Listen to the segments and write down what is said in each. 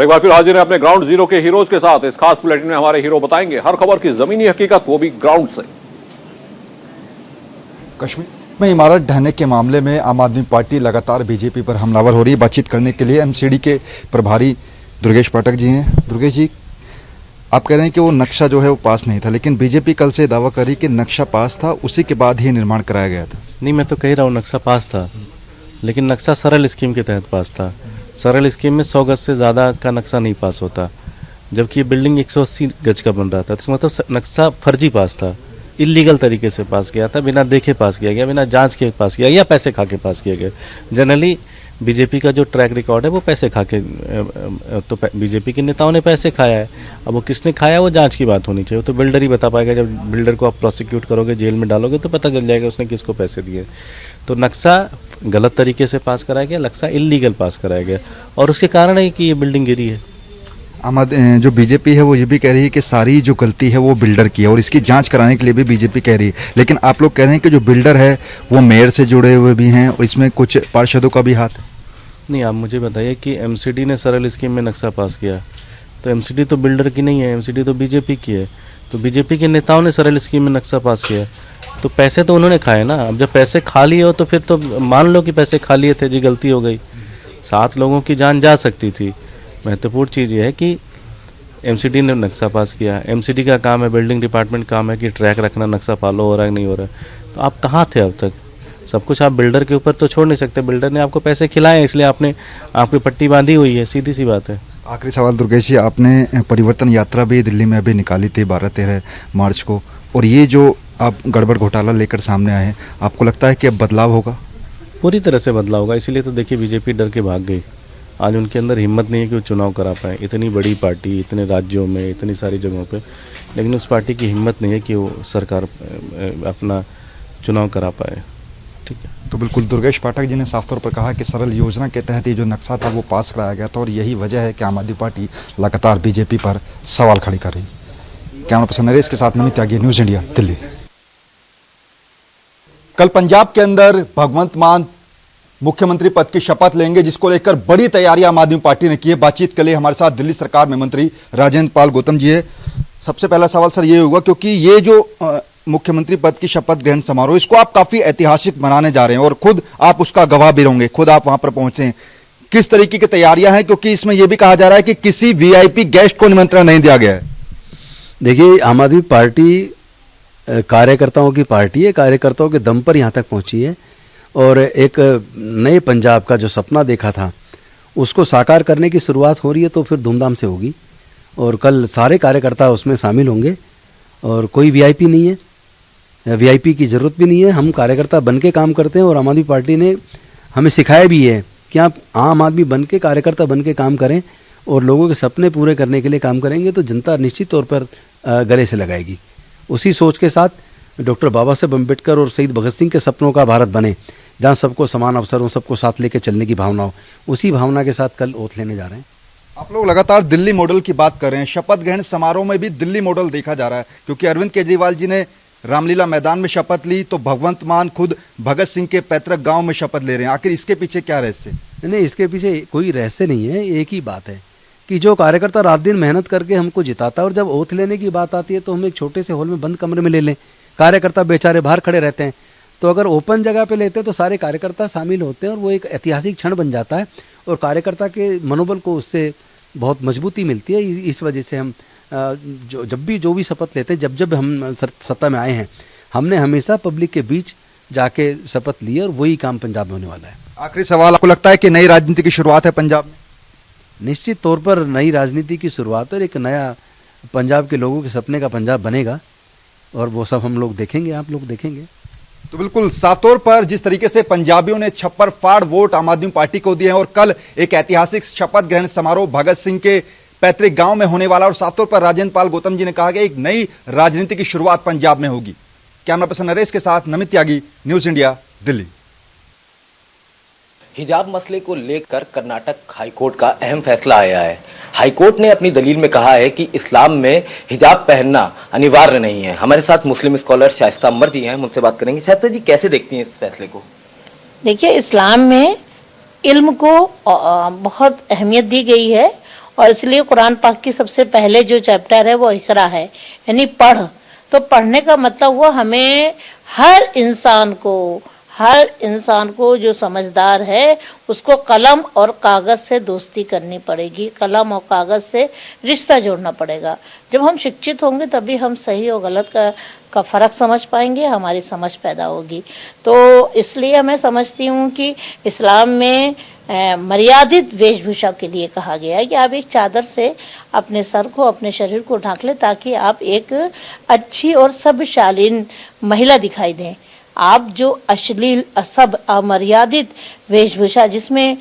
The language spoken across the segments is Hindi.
एक बार फिर हाजिर हैं अपने ग्राउंड जीरो के हीरोज के साथ। इस खास बुलेटिन में हमारे हीरो बताएंगे हर खबर की जमीनी हकीकत, वो भी ग्राउंड से। कश्मीर में इमारत ढहने के मामले में आम आदमी पार्टी लगातार बीजेपी पर हमलावर हो रही है। बातचीत करने के लिए एमसीडी के प्रभारी दुर्गेश पाठक जी हैं। दुर्गेश जी, आप कह रहे हैं कि वो नक्शा जो है वो पास नहीं था, लेकिन बीजेपी कल से दावा करी कि नक्शा पास था, उसी के बाद ही निर्माण कराया गया था। नहीं, मैं तो कह रहा हूँ नक्शा पास था, लेकिन नक्शा सरल स्कीम के तहत पास था। सरल स्कीम में 100 गज से ज़्यादा का नक्शा नहीं पास होता, जबकि ये बिल्डिंग 180 गज का बन रहा था। तो इसका मतलब नक्शा फर्जी पास था, इलीगल तरीके से पास किया था, बिना देखे पास किया गया, बिना जांच के पास किया गया, पैसे खा के पास किया गया। जनरली बीजेपी का जो ट्रैक रिकॉर्ड है वो पैसे खा के, तो बीजेपी के नेताओं ने पैसे खाया है। अब वो किसने खाया वो जांच की बात होनी चाहिए, तो बिल्डर ही बता पाएगा। जब बिल्डर को आप प्रोसिक्यूट करोगे, जेल में डालोगे, तो पता चल जाएगा उसने किसको पैसे दिए। तो नक्शा गलत तरीके से पास कराया गया, नक्शा इलीगल पास कराया गया, और उसके कारण है कि ये बिल्डिंग गिरी है। जो बीजेपी है वो ये भी कह रही है कि सारी जो गलती है वो बिल्डर की है, और इसकी जांच कराने के लिए भी बीजेपी कह रही है। लेकिन आप लोग कह रहे हैं कि जो बिल्डर है वो मेयर से जुड़े हुए भी हैं, और इसमें कुछ पार्षदों का भी हाथ है। नहीं, आप मुझे बताइए कि एमसीडी ने सरल स्कीम में नक्शा पास किया, तो एमसीडी तो बिल्डर की नहीं है, एमसीडी तो बीजेपी की है। तो बीजेपी के नेताओं ने सरल स्कीम में नक्शा पास किया, तो पैसे तो उन्होंने खाए ना। अब जब पैसे खा लिए हो तो फिर तो मान लो कि पैसे खा लिए थे जी, गलती हो गई। 7 लोगों की जान जा सकती थी। महत्वपूर्ण चीज़ ये है कि एमसीडी ने नक्शा पास किया। एमसीडी का काम है, बिल्डिंग डिपार्टमेंट काम है कि ट्रैक रखना, नक्शा फॉलो हो रहा है नहीं हो रहा है। तो आप कहाँ थे अब तक? सब कुछ आप बिल्डर के ऊपर तो छोड़ नहीं सकते। बिल्डर ने आपको पैसे खिलाए, इसलिए आपने आपकी पट्टी बांधी हुई है, सीधी सी बात है। आखिरी सवाल दुर्गेश जी, आपने परिवर्तन यात्रा भी दिल्ली में अभी निकाली थी 12-13 मार्च को, और ये जो आप गड़बड़ घोटाला लेकर सामने आए हैं, आपको लगता है कि अब बदलाव होगा? पूरी तरह से बदलाव होगा। इसीलिए तो देखिए बीजेपी डर के भाग गई। आज उनके अंदर हिम्मत नहीं है कि वो चुनाव करा पाए। इतनी बड़ी पार्टी, इतने राज्यों में, इतनी सारी जगहों पे, लेकिन उस पार्टी की हिम्मत नहीं है कि वो सरकार अपना चुनाव करा पाए। ठीक है, तो बिल्कुल दुर्गेश पाठक जी ने साफ तौर पर कहा कि सरल योजना के तहत ये जो नक्शा था वो पास कराया गया था, और यही वजह है कि आम आदमी पार्टी लगातार बीजेपी पर सवाल खड़ी कर रही। कैमरा पर्सन नरेश के साथ नमित त्यागी, न्यूज़ इंडिया, दिल्ली। कल पंजाब के अंदर भगवंत मान मुख्यमंत्री पद की शपथ लेंगे, जिसको लेकर बड़ी तैयारी आम आदमी पार्टी ने की है। बातचीत के लिए हमारे साथ दिल्ली सरकार में मंत्री राजेंद्र पाल गौतम जी है। सबसे पहला सवाल सर ये होगा, क्योंकि ये जो मुख्यमंत्री पद की शपथ ग्रहण समारोह, इसको आप काफी ऐतिहासिक मनाने जा रहे हैं, और खुद आप उसका गवाह भी होंगे, खुद आप वहां पर पहुंचे हैं। किस तरीके की तैयारियां हैं, क्योंकि इसमें यह भी कहा जा रहा है कि किसी वीआईपी गेस्ट को निमंत्रण नहीं दिया गया है? देखिए, आम आदमी पार्टी कार्यकर्ताओं की पार्टी है, कार्यकर्ताओं के दम पर यहाँ तक पहुँची है, और एक नए पंजाब का जो सपना देखा था उसको साकार करने की शुरुआत हो रही है, तो फिर धूमधाम से होगी। और कल सारे कार्यकर्ता उसमें शामिल होंगे, और कोई वीआईपी नहीं है, वीआईपी की ज़रूरत भी नहीं है। हम कार्यकर्ता बन के काम करते हैं, और आम आदमी पार्टी ने हमें सिखाया भी है कि आप आम आदमी बन के, कार्यकर्ता बन के काम करें, और लोगों के सपने पूरे करने के लिए काम करेंगे, तो जनता निश्चित तौर पर गले से लगाएगी। उसी सोच के साथ डॉक्टर बाबा साहेब अम्बेडकर और शहीद भगत सिंह के सपनों का भारत बने, जहाँ सबको समान अवसर हो, सबको साथ लेके चलने की भावना हो, उसी भावना के साथ कल ओथ लेने जा रहे हैं। आप लोग लगातार दिल्ली मॉडल की बात कर रहे हैं, शपथ ग्रहण समारोह में भी दिल्ली मॉडल देखा जा रहा है, क्योंकि अरविंद केजरीवाल जी ने रामलीला मैदान में शपथ ली, तो भगवंत मान खुद भगत सिंह के पैतृक गांव में शपथ ले रहे हैं। आखिर इसके पीछे क्या रहस्य? नहीं, इसके पीछे कोई रहस्य नहीं है। एक ही बात है कि जो कार्यकर्ता रात दिन मेहनत करके हमको जिताता है, और जब ओथ लेने की बात आती है तो हम एक छोटे से हॉल में बंद कमरे में ले लें। कार्यकर्ता बेचारे बाहर खड़े रहते हैं, तो अगर ओपन जगह पे लेते हैं तो सारे कार्यकर्ता शामिल होते हैं, और वो एक ऐतिहासिक क्षण बन जाता है, और कार्यकर्ता के मनोबल को उससे बहुत मजबूती मिलती है। इस वजह से हम जो भी शपथ लेते हैं, जब हम सत्ता में आए हैं, हमने हमेशा पब्लिक के बीच जाके शपथ ली है, और वही काम पंजाब में होने वाला है। आखिरी सवाल, आपको लगता है कि नई राजनीति की शुरुआत है पंजाब में? निश्चित तौर पर नई राजनीति की शुरुआत, और एक नया पंजाब के लोगों के सपने का पंजाब बनेगा, और वो सब हम लोग देखेंगे, आप लोग देखेंगे। तो बिल्कुल साफ तौर पर जिस तरीके से पंजाबियों ने छप्पर फाड़ वोट आम आदमी पार्टी को दिए हैं, और कल एक ऐतिहासिक शपथ ग्रहण समारोह भगत सिंह के पैतृक गांव में होने वाला, और साफ तौर पर राजेंद्र पाल गौतम जी ने कहा कि एक नई राजनीति की शुरुआत पंजाब में होगी। कैमरा पर्सन नरेश के साथ नमित त्यागी, न्यूज़ इंडिया, दिल्ली। हिजाब मसले को लेकर कर्नाटक हाईकोर्ट का अहम फैसला आया है। हाईकोर्ट ने अपनी दलील में कहा है कि इस्लाम में हिजाब पहनना अनिवार्य नहीं है। हमारे साथ मुस्लिम स्कॉलर शाइस्ता मर्दी हैं, मुझसे बात करेंगे। शाइस्ता जी, कैसे देखती हैं इस फैसले को? देखिए, इस्लाम में इल्म को बहुत अहमियत दी गई है, और इसलिए कुरान पाक की सबसे पहले जो चैप्टर है वो इकरा है, यानी पढ़। तो पढ़ने का मतलब हुआ हमें हर इंसान को जो समझदार है उसको कलम और कागज से दोस्ती करनी पड़ेगी, कलम और कागज से रिश्ता जोड़ना पड़ेगा। जब हम शिक्षित होंगे तभी हम सही और गलत का फ़र्क समझ पाएंगे, हमारी समझ पैदा होगी। तो इसलिए मैं समझती हूँ कि इस्लाम में मर्यादित वेशभूषा के लिए कहा गया है कि आप एक चादर से अपने सर को, अपने शरीर को ढांक लें ताकि आप एक अच्छी और सभ्यशालीन महिला दिखाई दें। आप जो अश्लील, असभ, अमर्यादित वेशभूषा जिसमें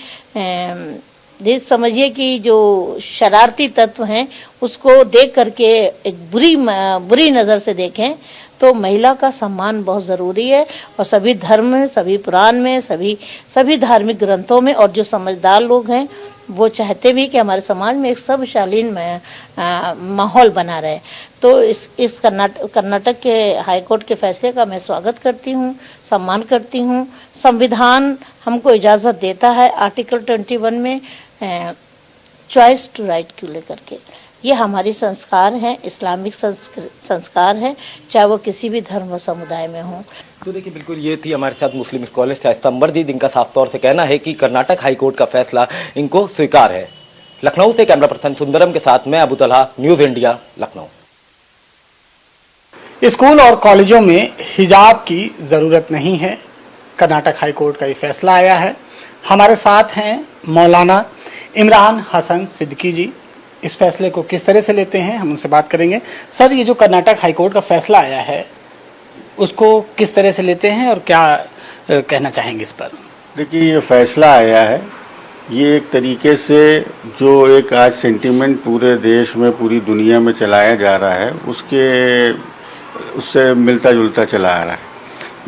समझिए कि जो शरारती तत्व हैं उसको देख करके एक बुरी नज़र से देखें, तो महिला का सम्मान बहुत ज़रूरी है। और सभी धर्म में, सभी पुराण में, सभी धार्मिक ग्रंथों में, और जो समझदार लोग हैं वो चाहते भी कि हमारे समाज में एक सभ्यशालीन माहौल बना रहे। तो इस कर्नाटक के हाईकोर्ट के फैसले का मैं स्वागत करती हूँ, सम्मान करती हूँ। संविधान हमको इजाज़त देता है आर्टिकल 21 में चॉइस टू राइट को लेकर के। ये हमारी संस्कार हैं, इस्लामिक संस्कार हैं, चाहे वो किसी भी धर्म व समुदाय में हों। तो देखिए, बिल्कुल ये थी हमारे साथ मुस्लिम स्कॉलर शाइस्ता अंबर जी, जिनका साफ तौर से कहना है कि कर्नाटक हाई कोर्ट का फैसला इनको स्वीकार है। लखनऊ से कैमरा पर्सन सुंदरम के साथ मैं Abu Talha, news India, Lucknow. School और कॉलेजों में हिजाब की ज़रूरत नहीं है, कर्नाटक हाई कोर्ट का ये फैसला आया है। हमारे साथ हैं मौलाना इमरान हसन सिद्दीकी जी। इस फैसले को किस तरह से लेते हैं, हम उनसे बात करेंगे। सर, ये जो कर्नाटक हाई कोर्ट का फैसला आया है उसको किस तरह से लेते हैं और क्या कहना चाहेंगे इस पर? देखिए, ये फैसला आया है, ये एक तरीके से जो एक आज सेंटीमेंट पूरे देश में, पूरी दुनिया में चलाया जा रहा है उससे मिलता जुलता चला आ रहा है।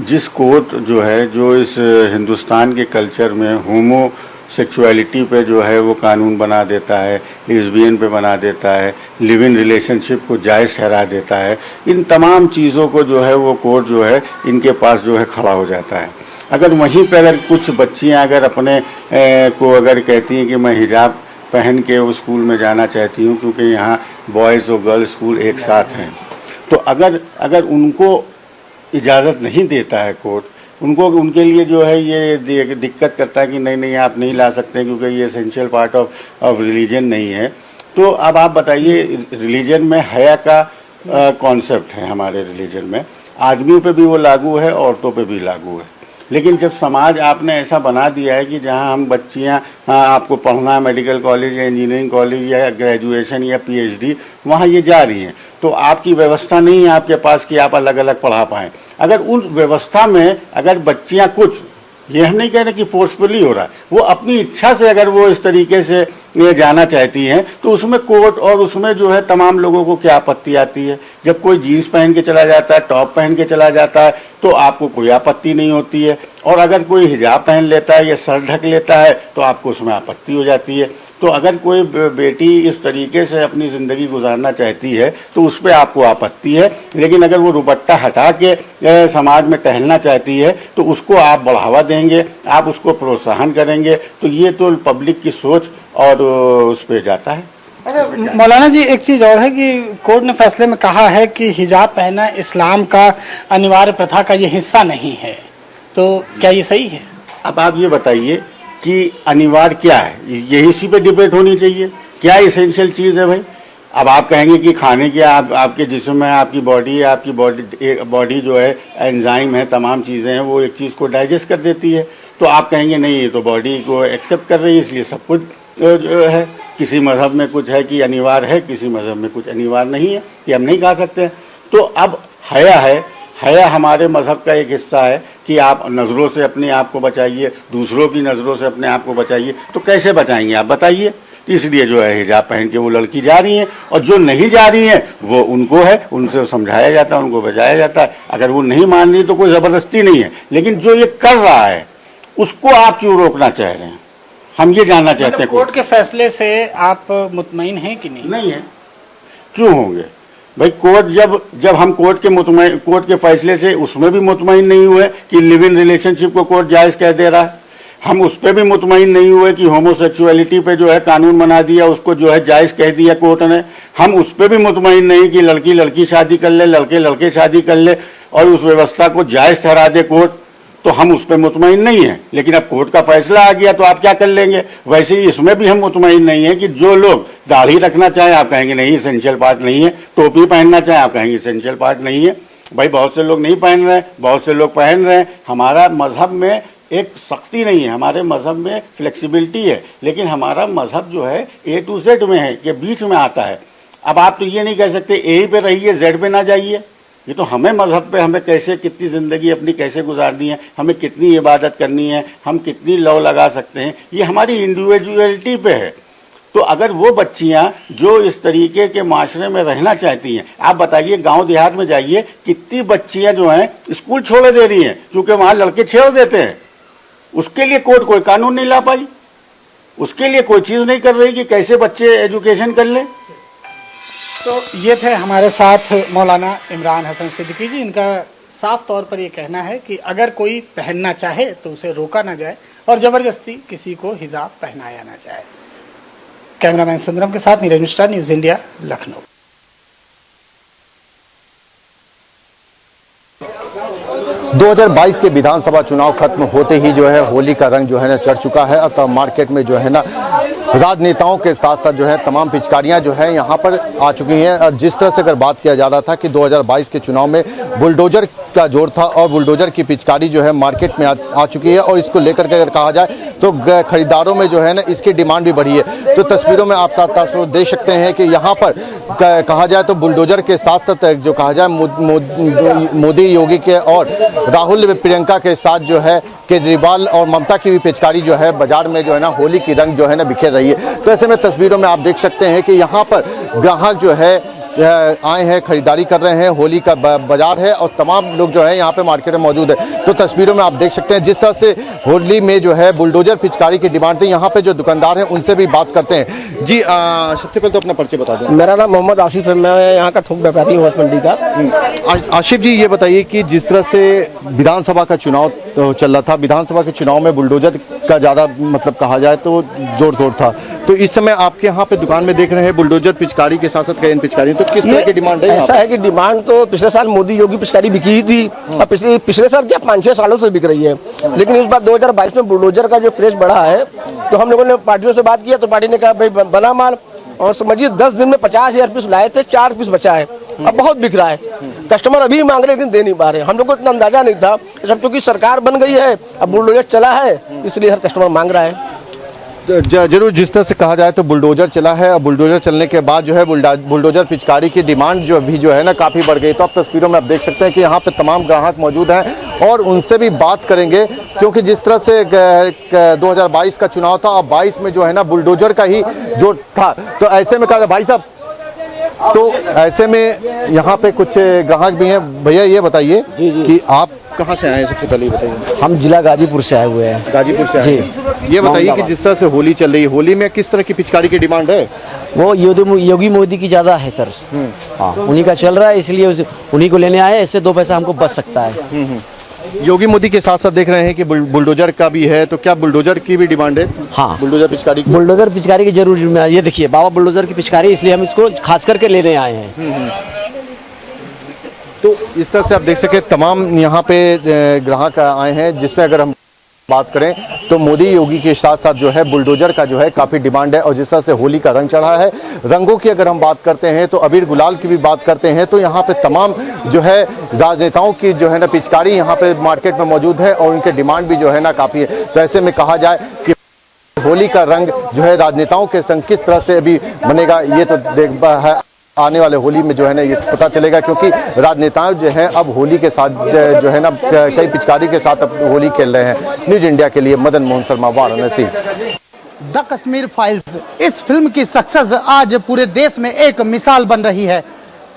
जिस कोर्ट जो है, जो इस हिंदुस्तान के कल्चर में होमो सेक्सुअलिटी पे जो है वो कानून बना देता है, लेस्बियन पे बना देता है, लिव इन रिलेशनशिप को जायज़ ठहरा देता है, इन तमाम चीज़ों को जो है वो कोर्ट जो है इनके पास जो है खड़ा हो जाता है। अगर वहीं पर अगर कुछ बच्चियां अगर अपने को अगर कहती हैं कि मैं हिजाब पहन के वो स्कूल में जाना चाहती हूँ क्योंकि यहाँ बॉयज़ और गर्ल्स स्कूल एक साथ हैं, तो अगर उनको इजाज़त नहीं देता है कोर्ट, उनके लिए जो है ये दिक्कत करता है कि नहीं आप नहीं ला सकते क्योंकि ये एसेंशियल पार्ट ऑफ रिलीजन नहीं है। तो अब आप बताइए, रिलीजन में हया का कॉन्सेप्ट है हमारे रिलीजन में, आदमियों पे भी वो लागू है, औरतों पे भी लागू है। लेकिन जब समाज आपने ऐसा बना दिया है कि जहां हम बच्चियां आपको पढ़ना है मेडिकल कॉलेज या इंजीनियरिंग कॉलेज या ग्रेजुएशन या पीएचडी, वहां ये जा रही हैं, तो आपकी व्यवस्था नहीं है आपके पास कि आप अलग अलग पढ़ा पाएँ। अगर उन व्यवस्था में अगर बच्चियां कुछ, ये हम नहीं कह रहे कि फोर्सफुली हो रहा है, वो अपनी इच्छा से अगर वो इस तरीके से ये जाना चाहती हैं, तो उसमें कोर्ट और उसमें जो है तमाम लोगों को क्या आपत्ति आती है। जब कोई जीन्स पहन के चला जाता है, टॉप पहन के चला जाता है, तो आपको कोई आपत्ति नहीं होती है, और अगर कोई हिजाब पहन लेता है या सर ढक लेता है तो आपको उसमें आपत्ति हो जाती है। तो अगर कोई बेटी इस तरीके से अपनी ज़िंदगी गुजारना चाहती है तो उस पर आपको आपत्ति है, लेकिन अगर वो दुपट्टा हटा के समाज में टहलना चाहती है तो उसको आप बढ़ावा देंगे, आप उसको प्रोत्साहन करेंगे, तो ये तो पब्लिक की सोच और उस पर जाता है। अरे मौलाना जी, एक चीज़ और है कि कोर्ट ने फैसले में कहा है कि हिजाब पहनना इस्लाम का अनिवार्य प्रथा का ये हिस्सा नहीं है, तो क्या ये सही है? अब आप ये बताइए कि अनिवार्य क्या है, यही इसी पे डिबेट होनी चाहिए, क्या इसेंशियल चीज़ है भाई। अब आप कहेंगे कि खाने के आपके जिस्म में आपकी बॉडी है, आपकी बॉडी जो है एंजाइम है, तमाम चीज़ें हैं, वो एक चीज़ को डाइजेस्ट कर देती है, तो आप कहेंगे नहीं ये तो बॉडी को एक्सेप्ट कर रही है इसलिए सब कुछ जो है। किसी मज़हब में कुछ है कि अनिवार्य है, किसी मज़हब में कुछ अनिवार्य नहीं है, ये हम नहीं कह सकते। तो अब हया है, हया हमारे मज़हब का एक हिस्सा है कि आप नज़रों से अपने आप को बचाइए, दूसरों की नज़रों से अपने आप को बचाइए। तो कैसे बचाएंगे आप बताइए। इसलिए जो है हिजाब पहन के वो लड़की जा रही हैं, और जो नहीं जा रही हैं वो उनको है, उनसे समझाया जाता है, उनको बचाया जाता है। अगर वो नहीं मान रही तो कोई ज़बरदस्ती नहीं है, लेकिन जो ये कर रहा है उसको आप क्यों रोकना चाह रहे हैं, हम ये जानना चाहते हैं। कोर्ट के फैसले से आप मुतमईन हैं कि नहीं? नहीं है, क्यों होंगे भाई। कोर्ट जब हम कोर्ट के फैसले से उसमें भी मुतमईन नहीं हुए कि लिव इन रिलेशनशिप को कोर्ट जायज़ कह दे रहा है, हम उस पर भी मुतमईन नहीं हुए कि होमोसेक्सुअलिटी पे जो है कानून बना दिया, उसको जो है जायज़ कह दिया कोर्ट ने। हम उस पर भी मुतमईन नहीं कि लड़की लड़की शादी कर ले, लड़के लड़के शादी कर ले और उस व्यवस्था को जायज़ ठहरा दे कोर्ट, तो हम उस पर मुतमईन नहीं हैं। लेकिन अब कोर्ट का फैसला आ गया तो आप क्या कर लेंगे। वैसे ही इसमें भी हम मुतमईन नहीं है कि जो लोग दाढ़ी रखना चाहें आप कहेंगे नहीं इसेंशियल पार्ट नहीं है, टोपी पहनना चाहें आप कहेंगे इसेंशियल पार्ट नहीं है। भाई बहुत से लोग नहीं पहन रहे हैं, बहुत से लोग पहन रहे हैं। हमारा मजहब में एक सख्ती नहीं है, हमारे मजहब में फ्लेक्सिबिलिटी है, लेकिन हमारा मजहब जो है A to Z में है कि बीच में आता है। अब आप तो ये नहीं कह सकते A पे रहिए Z पे ना जाइए। ये तो हमें मजहब पे हमें कैसे कितनी ज़िंदगी अपनी कैसे गुजारनी है, हमें कितनी इबादत करनी है, हम कितनी लौ लगा सकते हैं, ये हमारी इंडिविजुअलिटी पे है। तो अगर वो बच्चियां जो इस तरीके के माशरे में रहना चाहती हैं, आप बताइए गांव देहात में जाइए कितनी बच्चियां जो हैं स्कूल छोड़ दे रही हैं क्योंकि वहां लड़के छेड़ देते हैं। उसके लिए कोर्ट कोई कानून नहीं ला पाई, उसके लिए कोई चीज़ नहीं कर रही कि कैसे बच्चे एजुकेशन कर लें। तो ये थे हमारे साथ मौलाना इमरान हसन सिद्दीकी जी। इनका साफ तौर पर ये कहना है कि अगर कोई पहनना चाहे तो उसे रोका ना जाए और ज़बरदस्ती किसी को हिजाब पहनाया ना जाए। कैमरामैन सुंदरम के साथ नीरज मिश्रा, न्यूज़ इंडिया, लखनऊ। 2022 के विधानसभा चुनाव खत्म होते ही जो है होली का रंग जो है ना चढ़ चुका है। अतः मार्केट में जो है ना राजनेताओं के साथ साथ जो है तमाम पिचकारियां जो है यहाँ पर आ चुकी हैं। और जिस तरह से अगर बात किया जा रहा था कि 2022 के चुनाव में बुलडोजर का जोर था और बुलडोजर की पिचकारी जो है मार्केट में आ चुकी है, और इसको लेकर के अगर कहा जाए तो खरीदारों में जो है ना इसकी डिमांड भी बढ़ी है। तो तस्वीरों में आप देख सकते हैं कि यहाँ पर कहा जाए तो बुलडोजर के साथ साथ जो कहा जाए मोदी योगी के और राहुल प्रियंका के साथ जो है केजरीवाल और ममता की भी पिचकारी जो है बाजार में जो है ना होली की रंग जो है ना बिखेर रही है। तो ऐसे में तस्वीरों में आप देख सकते हैं कि यहाँ पर ग्राहक जो है आए हैं, खरीदारी कर रहे हैं। होली का बाजार है और तमाम लोग जो है यहाँ पे मार्केट में मौजूद है। तो तस्वीरों में आप देख सकते हैं जिस तरह से होली में जो है बुलडोजर पिचकारी की डिमांड थी। यहाँ पे जो दुकानदार हैं उनसे भी बात करते हैं। जी सबसे पहले तो अपना परिचय बता दें। मेरा नाम मोहम्मद आसिफ है, मैं यहाँ का थोक व्यापारी हूँ मंडी का। आसिफ जी ये बताइए कि जिस तरह से विधानसभा का चुनाव तो चल रहा था, विधानसभा के चुनाव में बुलडोजर का ज़्यादा मतलब कहा जाए तो जोर शोर था, तो इस समय आपके यहाँ पे दुकान में देख रहे हैं बुलडोजर पिचकारी के साथ साथ कई पिचकारी, तो किस तरह की डिमांड है? ऐसा है कि डिमांड तो पिछले साल मोदी योगी पिचकारी बिकी ही थी और पिछले साल क्या 5-6 सालों से बिक रही है, लेकिन इस बार 2022 में बुलडोजर का जो क्रेज बढ़ा है तो हम लोगों ने पार्टियों से बात किया तो पार्टी ने कहा भाई बना माल, और समझिए 10 दिन में 50,000 पीस लाए थे, 4 पीस बचा है। अब बहुत बिक रहा है, कस्टमर अभी मांग रहे लेकिन दे नहीं पा रहे। हम लोग को इतना अंदाजा नहीं था, जब क्योंकि सरकार बन गई है अब बुलडोजर चला है इसलिए हर कस्टमर मांग रहा है। जरूर जिस तरह से कहा जाए तो बुलडोजर चला है और बुलडोजर चलने के बाद जो है बुलडोजर पिचकारी की डिमांड जो है ना काफ़ी बढ़ गई। तो आप तस्वीरों में आप देख सकते हैं कि यहाँ पे तमाम ग्राहक मौजूद हैं और उनसे भी बात करेंगे, क्योंकि जिस तरह से 2022 का चुनाव था और 22 में जो है ना बुलडोजर का ही जो था, तो ऐसे में कहा भाई साहब, तो ऐसे में यहाँ पे कुछ ग्राहक भी हैं। भैया ये बताइए कि आप कहाँ से आए हैं? सबसे पहले बताइए। हम जिला गाजीपुर से आए हुए हैं। गाजीपुर से आए हैं। ये बताइए कि जिस तरह से होली चल रही है, होली में किस तरह की पिचकारी की डिमांड है? वो योगी मोदी की ज़्यादा है सर। हाँ, उन्हीं का चल रहा है इसलिए उन्हीं को लेने आए, इससे 2 पैसा हमको बच सकता है। योगी मोदी के साथ साथ देख रहे हैं कि बुलडोजर का भी है, तो क्या बुलडोजर की भी डिमांड है? हाँ, बुलडोजर पिचकारी की। बुलडोजर पिचकारी की जरूर, ये देखिए बाबा बुलडोजर की पिचकारी, इसलिए हम इसको खास करके लेने आए हैं। तो इस तरह से आप देख सके तमाम यहाँ पे ग्राहक आए हैं, जिसमें अगर हम बात करें तो मोदी योगी के साथ साथ जो है बुलडोजर का जो है काफ़ी डिमांड है। और जिस तरह से होली का रंग चढ़ा है, रंगों की अगर हम बात करते हैं तो अबीर गुलाल की भी बात करते हैं, तो यहाँ पे तमाम जो है राजनेताओं की जो है ना पिचकारी यहाँ पे मार्केट में मौजूद है और उनके डिमांड भी जो है ना काफ़ी है। तो ऐसे में कहा जाए कि होली का रंग जो है राजनेताओं के संग किस तरह से अभी बनेगा, ये तो देख है आने वाले होली में जो है ना ये पता चलेगा, क्योंकि राजनेता जो हैं अब होली के साथ जो है ना कई पिचकारी के साथ अब होली खेल रहे हैं। न्यूज इंडिया के लिए मदन मोहन शर्मा, वाराणसी। द कश्मीर फाइल्स, इस फिल्म की सक्सेस आज पूरे देश में एक मिसाल बन रही है।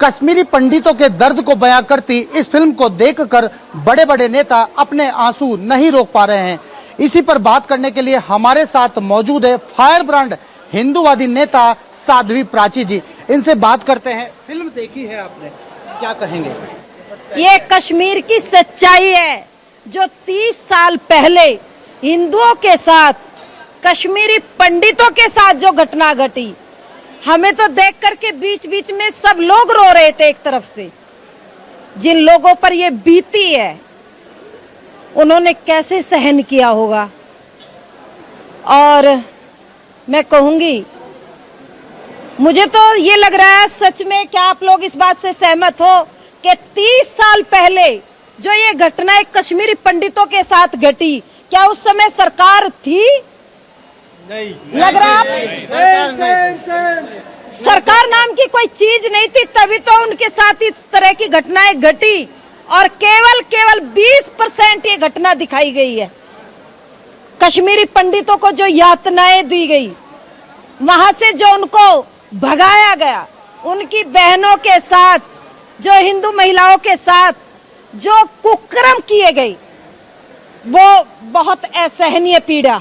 कश्मीरी पंडितों के दर्द को बयां करती इस फिल्म को देखकर बड़े बड़े नेता अपने आंसू नहीं रोक पा रहे हैं। इसी पर बात करने के लिए हमारे साथ मौजूद है फायर ब्रांड हिंदूवादी नेता साध्वी प्राची जी। इनसे बात करते हैं। फिल्म देखी है आपने, क्या कहेंगे? ये कश्मीर की सच्चाई है जो 30 साल पहले हिंदुओं के साथ, कश्मीरी पंडितों के साथ जो घटना घटी, हमें तो देख करके बीच बीच में सब लोग रो रहे थे। एक तरफ से जिन लोगों पर ये बीती है उन्होंने कैसे सहन किया होगा। और मैं कहूंगी, मुझे तो ये लग रहा है सच में, क्या आप लोग इस बात से सहमत हो कि 30 साल पहले जो ये घटना एक कश्मीरी पंडितों के साथ घटी, क्या उस समय सरकार थी? नहीं लग रहा सरकार नाम की कोई चीज नहीं थी, तभी तो उनके साथ इस तरह की घटनाएं घटी। और केवल 20% ये घटना दिखाई गई है। कश्मीरी पंडितों को जो यातनाएं दी गई, वहां से जो उनको भगाया गया, उनकी बहनों के साथ, जो हिंदू महिलाओं के साथ जो कुकर्म किए गए, वो बहुत असहनीय पीड़ा।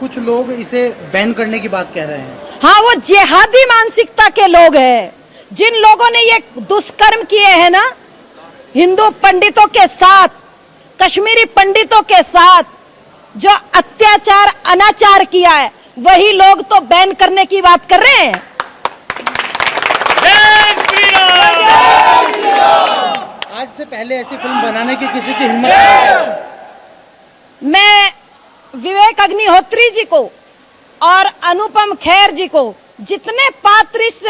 कुछ लोग इसे बैन करने की बात कह रहे हैं। हाँ, वो जिहादी मानसिकता के लोग हैं। जिन लोगों ने ये दुष्कर्म किए हैं ना, हिंदू पंडितों के साथ, कश्मीरी पंडितों के साथ जो अत्याचार अनाचार किया है, वही लोग तो बैन करने की बात कर रहे हैं। आज से पहले ऐसी फिल्म बनाने की किसी की हिम्मत नहीं। मैं विवेक अग्निहोत्री जी को और अनुपम खेर जी को, जितने पात्र इस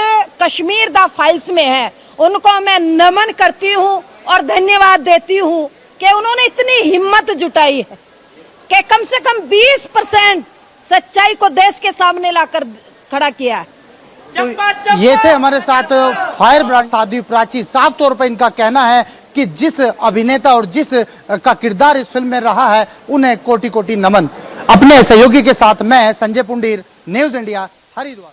कश्मीर द फाइल्स में हैं, उनको मैं नमन करती हूं और धन्यवाद देती हूं कि उन्होंने इतनी हिम्मत जुटाई है कि कम से कम 20% सच्चाई को देश के सामने लाकर खड़ा किया है। तो ये थे हमारे साथ फायर ब्रांड साध्वी प्राची। साफ तौर पर इनका कहना है कि जिस अभिनेता और जिस का किरदार इस फिल्म में रहा है, उन्हें कोटि कोटि नमन। अपने सहयोगी के साथ मैं संजय पुंडीर, न्यूज इंडिया, हरिद्वार।